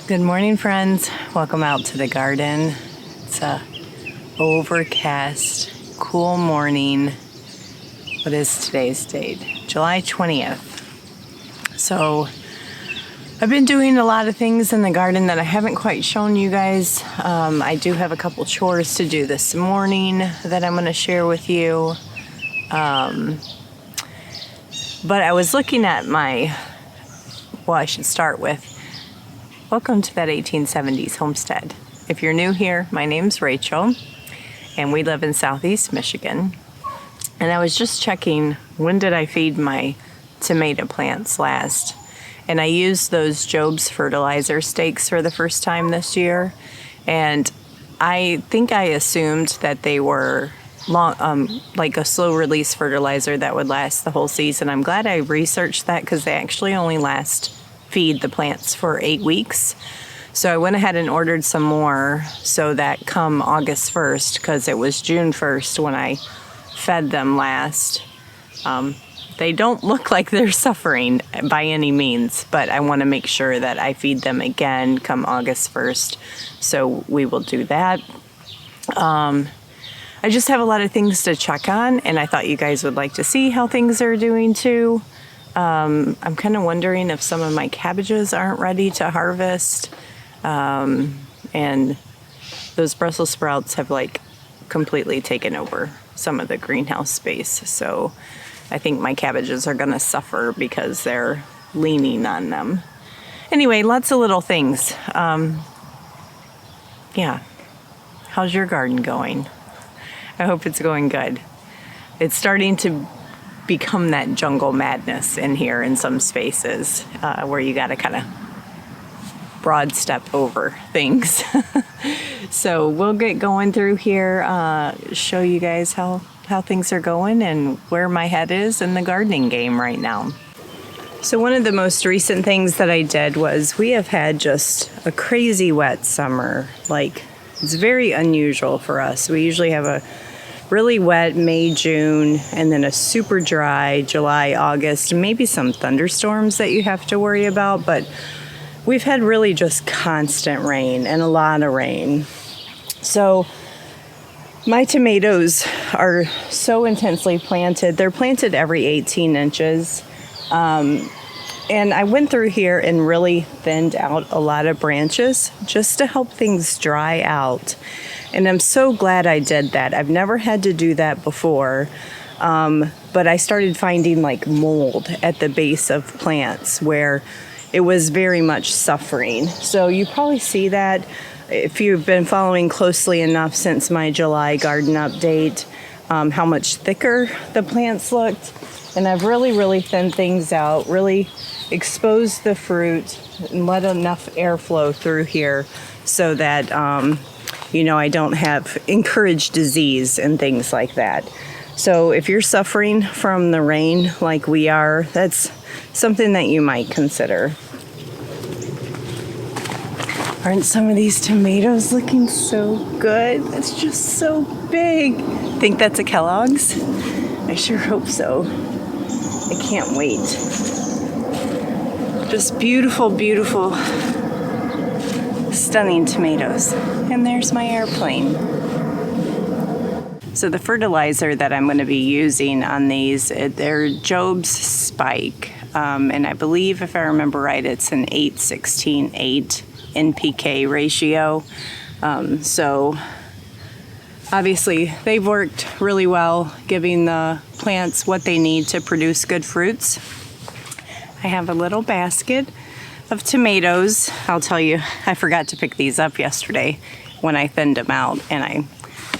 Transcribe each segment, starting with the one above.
Good morning, friends. Welcome out to the garden. It's a overcast, cool morning. What is today's date? July 20th. So I've been doing a lot of things in the garden that I haven't quite shown you guys. I do have a couple chores to do this morning that I'm going to share with you. But I was looking at I should start with welcome to that 1870s homestead. If you're new here, my name's Rachel, and we live in Southeast Michigan. And I was just checking, when did I feed my tomato plants last? And I used those Job's fertilizer stakes for the first time this year. And I think I assumed that they were like a slow release fertilizer that would last the whole season. I'm glad I researched that because they actually only feed the plants for 8 weeks. So I went ahead and ordered some more so that come August 1st, because it was June 1st when I fed them last. They don't look like they're suffering by any means, but I want to make sure that I feed them again come August 1st. So we will do that. I just have a lot of things to check on, and I thought you guys would like to see how things are doing too. I'm kind of wondering if some of my cabbages aren't ready to harvest. And those Brussels sprouts have completely taken over some of the greenhouse space. So I think my cabbages are going to suffer because they're leaning on them. Anyway, lots of little things. Yeah. How's your garden going? I hope it's going good. It's starting to become that jungle madness in here in some spaces where you got to kind of broad step over things. So we'll get going through here, show you guys how things are going and where my head is in the gardening game right now. So one of the most recent things that I did was we have had just a crazy wet summer. It's very unusual for us. We usually have a really wet May, June, and then a super dry July, August, and maybe some thunderstorms that you have to worry about. But we've had really just constant rain and a lot of rain. So my tomatoes are so intensely planted. They're planted every 18 inches. And I went through here and really thinned out a lot of branches just to help things dry out. And I'm so glad I did that. I've never had to do that before. But I started finding mold at the base of plants where it was very much suffering. So you probably see that if you've been following closely enough since my July garden update, how much thicker the plants looked. And I've really thinned things out, really exposed the fruit and let enough airflow through here so that I don't have encouraged disease and things like that. So if you're suffering from the rain like we are, that's something that you might consider. Aren't some of these tomatoes looking so good? It's just so big. Think that's a Kellogg's? I sure hope so. I can't wait. Just beautiful, beautiful, stunning tomatoes. And there's my airplane. So the fertilizer that I'm going to be using on these, they're Job's Spike. And I believe, if I remember right, it's an 8:16:8 NPK ratio. So obviously they've worked really well, giving the plants what they need to produce good fruits. I have a little basket of tomatoes. I'll tell you, I forgot to pick these up yesterday when I thinned them out, and I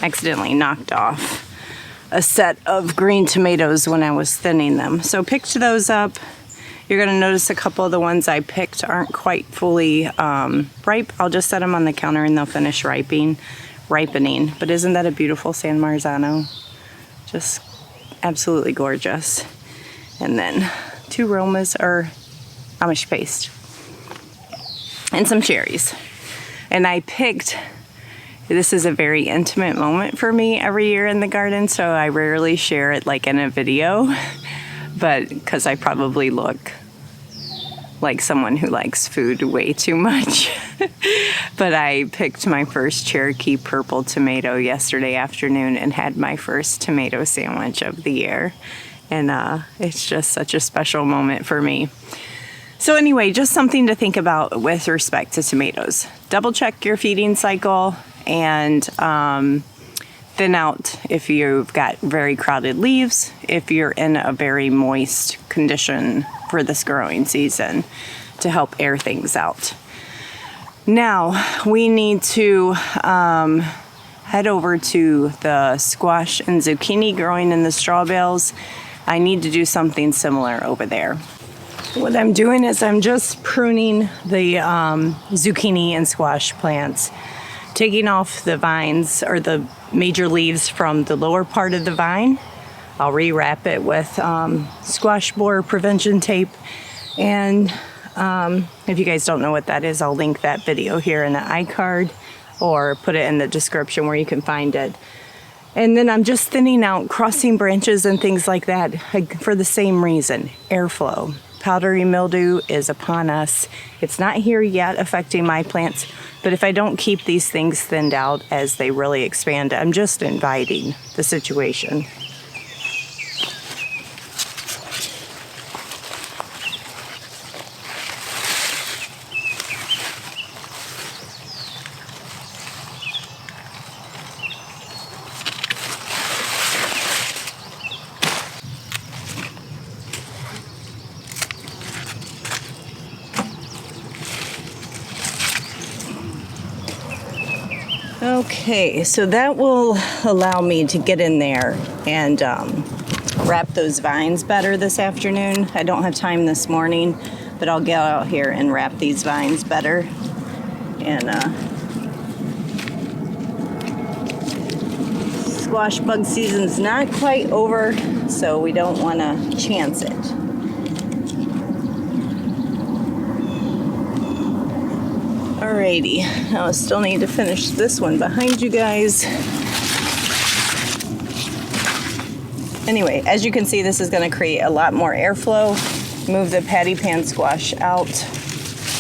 accidentally knocked off a set of green tomatoes when I was thinning them. So picked those up. You're going to notice a couple of the ones I picked aren't quite fully ripe. I'll just set them on the counter and they'll finish ripening. But isn't that a beautiful San Marzano? Just absolutely gorgeous. And then 2 Romas or Amish paste. And some cherries. And I picked, this is a very intimate moment for me every year in the garden, so I rarely share it in a video, but because I probably look like someone who likes food way too much. But I picked my first Cherokee purple tomato yesterday afternoon and had my first tomato sandwich of the year. And it's just such a special moment for me. So anyway, just something to think about with respect to tomatoes. Double check your feeding cycle and thin out if you've got very crowded leaves, if you're in a very moist condition for this growing season, to help air things out. Now we need to head over to the squash and zucchini growing in the straw bales. I need to do something similar over there. What I'm doing is I'm just pruning the zucchini and squash plants, taking off the vines or the major leaves from the lower part of the vine. I'll rewrap it with squash borer prevention tape. And if you guys don't know what that is, I'll link that video here in the iCard or put it in the description where you can find it. And then I'm just thinning out crossing branches and things like that for the same reason, airflow. Powdery mildew is upon us. It's not here yet affecting my plants, but if I don't keep these things thinned out as they really expand, I'm just inviting the situation. Okay, so that will allow me to get in there and wrap those vines better this afternoon. I don't have time this morning, but I'll get out here and wrap these vines better. And squash bug season's not quite over, so we don't want to chance it. Alrighty, now I still need to finish this one behind you guys. Anyway, as you can see, this is going to create a lot more airflow. Move the patty pan squash out.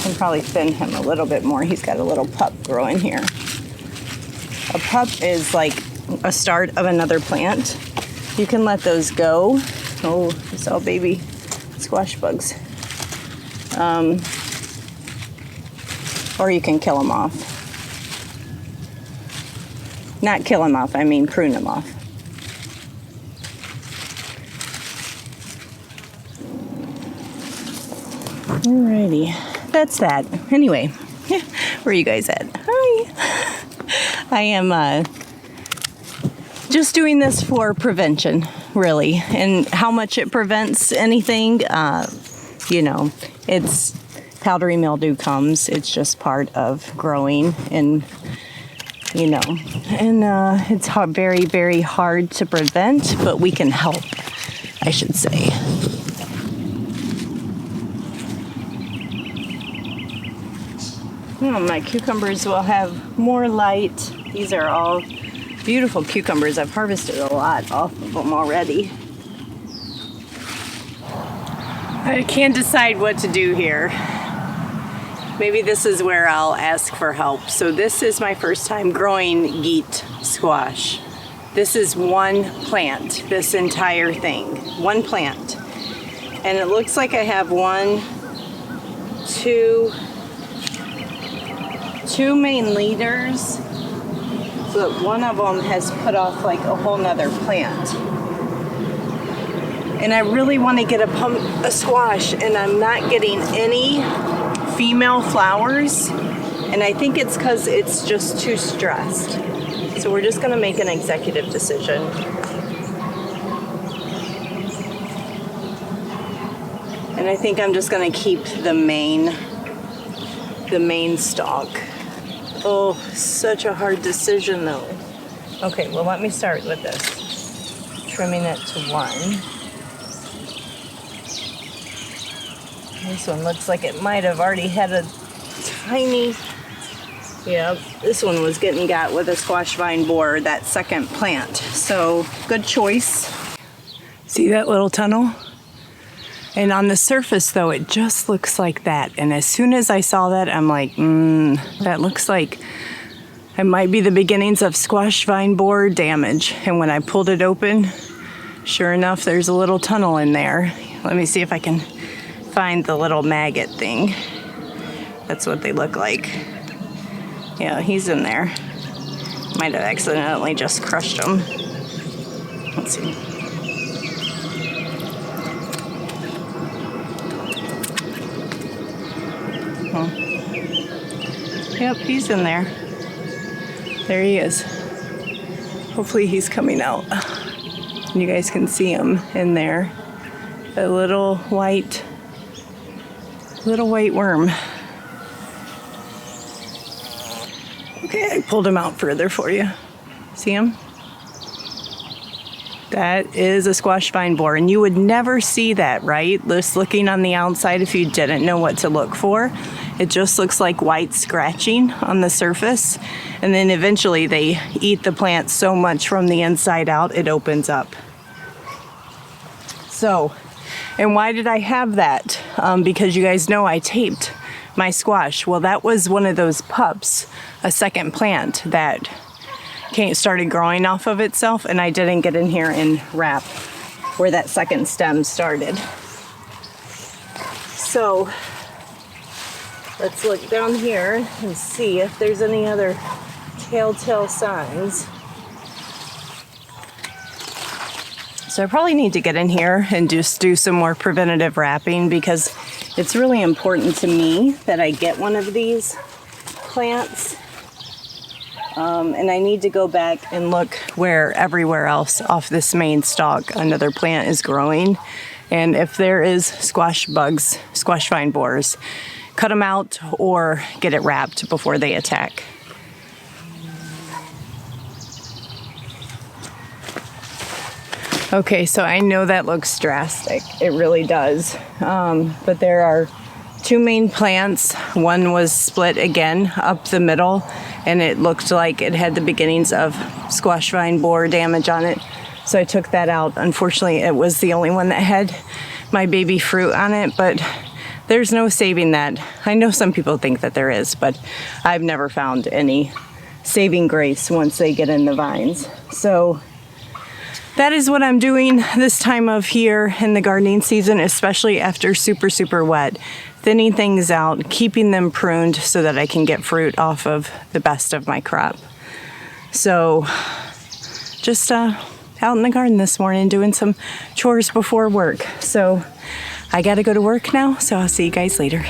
And probably thin him a little bit more. He's got a little pup growing here. A pup is like a start of another plant. You can let those go. Oh, it's all baby squash bugs. Or you can kill them off. Not kill them off, I mean prune them off. Alrighty, that's that. Anyway, where are you guys at? Hi. I am just doing this for prevention, really. And how much it prevents anything, you know, it's powdery mildew comes. It's just part of growing, and you know, and it's very, very hard to prevent, but we can help, I should say. Oh, my cucumbers will have more light. These are all beautiful cucumbers. I've harvested a lot off of them already. I can't decide what to do here. Maybe this is where I'll ask for help. So this is my first time growing geet squash. This is one plant, this entire thing, one plant. And it looks like I have two main leaders, but one of them has put off like a whole nother plant. And I really want to get a squash, and I'm not getting any female flowers, and I think it's because it's just too stressed. So we're just going to make an executive decision. And I think I'm just going to keep the main stalk. Oh, such a hard decision though. Okay, well, let me start with this. Trimming it to 1. This one looks like it might have already had a tiny, yeah, this one was getting got with a squash vine borer, that second plant. So good choice. See that little tunnel? And on the surface though, it just looks like that. And as soon as I saw that, I'm like, that looks like it might be the beginnings of squash vine borer damage. And when I pulled it open, sure enough, there's a little tunnel in there. Let me see if I can find the little maggot thing. That's what they look like. Yeah, he's in there. Might have accidentally just crushed him. Let's see. Yep, he's in there. There he is. Hopefully he's coming out. You guys can see him in there. A little white worm. Okay, I pulled him out further for you. See him? That is a squash vine borer, and you would never see that, right? Just looking on the outside if you didn't know what to look for. It just looks like white scratching on the surface, and then eventually they eat the plant so much from the inside out, it opens up. So, and why did I have that? Because you guys know I taped my squash. Well, that was one of those pups, a second plant that started growing off of itself, and I didn't get in here and wrap where that second stem started. So let's look down here and see if there's any other telltale signs. So I probably need to get in here and just do some more preventative wrapping, because it's really important to me that I get one of these plants. And I need to go back and look where everywhere else off this main stalk another plant is growing. And if there is squash bugs, squash vine borers, cut them out or get it wrapped before they attack. Okay, so I know that looks drastic. It really does. But there are two main plants. One was split again up the middle, and it looked like it had the beginnings of squash vine borer damage on it. So I took that out. Unfortunately, it was the only one that had my baby fruit on it, but there's no saving that. I know some people think that there is, but I've never found any saving grace once they get in the vines. So that is what I'm doing this time of year in the gardening season, especially after super wet. Thinning things out, keeping them pruned so that I can get fruit off of the best of my crop. So just out in the garden this morning doing some chores before work. So I gotta go to work now, so I'll see you guys later.